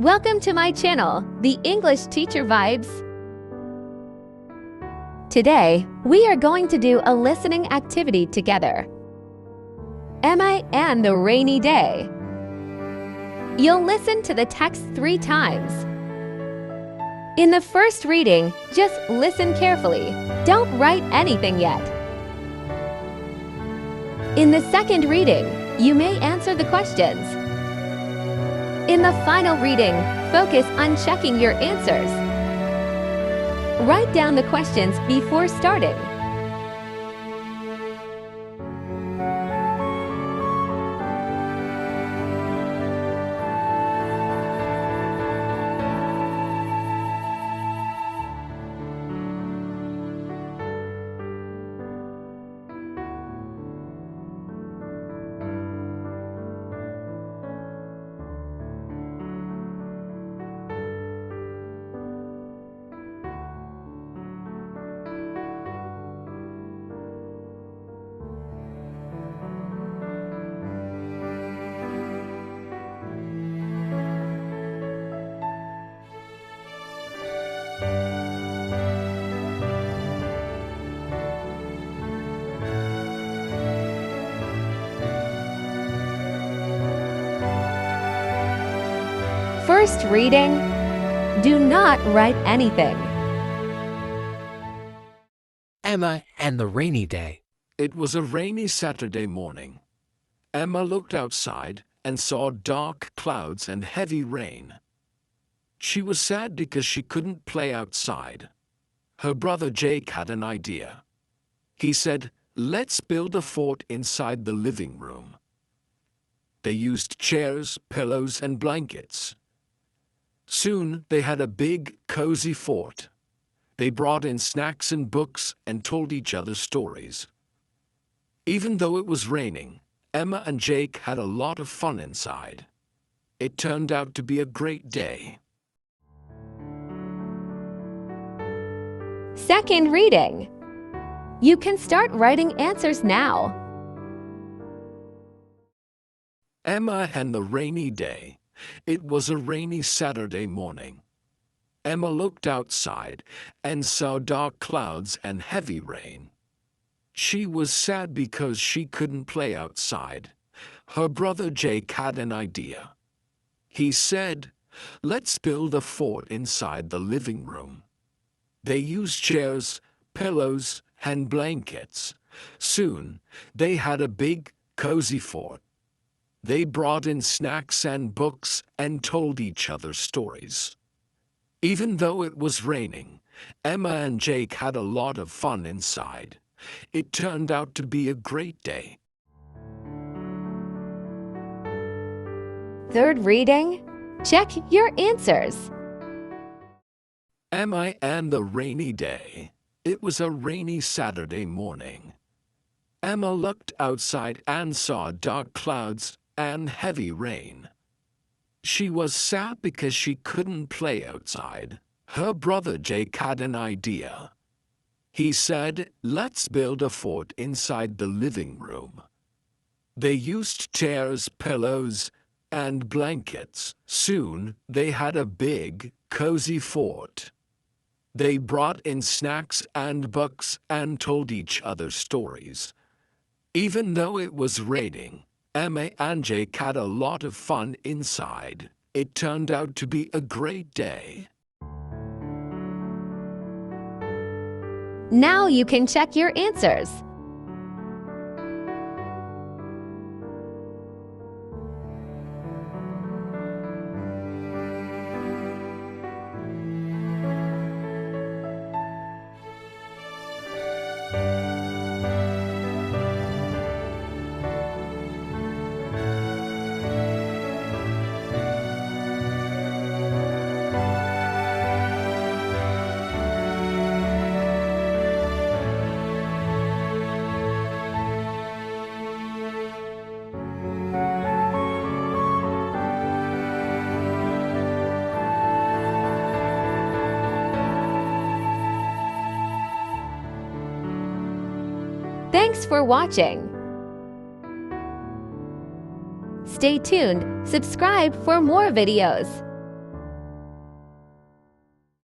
Welcome to my channel, The English Teacher Vibes. Today, we are going to do a listening activity together. Emma and the Rainy Day. You'll listen to the text 3 times. In the first reading, just listen carefully. Don't write anything yet. In the second reading, you may answer the questions. In the final reading, focus on checking your answers. Write down the questions before starting. First reading, do not write anything. Emma and the Rainy Day. It was a rainy Saturday morning. Emma looked outside and saw dark clouds and heavy rain. She was sad because she couldn't play outside. Her brother Jake had an idea. He said, "Let's build a fort inside the living room." They used chairs, pillows, and blankets. Soon they had a big, cozy fort. They brought in snacks and books and told each other stories. Even though it was raining, Emma and Jake had a lot of fun inside. It turned out to be a great day. Second reading. You can start writing answers now. Emma and the Rainy Day. It was a rainy Saturday morning. Emma looked outside and saw dark clouds and heavy rain. She was sad because she couldn't play outside. Her brother Jake had an idea. He said, "Let's build a fort inside the living room." They used chairs, pillows, and blankets. Soon, they had a big, cozy fort. They brought in snacks and books and told each other stories. Even though it was raining, Emma and Jake had a lot of fun inside. It turned out to be a great day. Third reading, check your answers. Emma and the Rainy Day. It was a rainy Saturday morning. Emma looked outside and saw dark clouds and heavy rain. She was sad because she couldn't play outside. Her brother Jake had an idea. He said, "Let's build a fort inside the living room." They used chairs, pillows, and blankets. Soon, they had a big, cozy fort. They brought in snacks and books and told each other stories. Even though it was raining, Emma and Jake had a lot of fun inside. It turned out to be a great day. Now you can check your answers. Thanks for watching. Stay tuned, subscribe for more videos.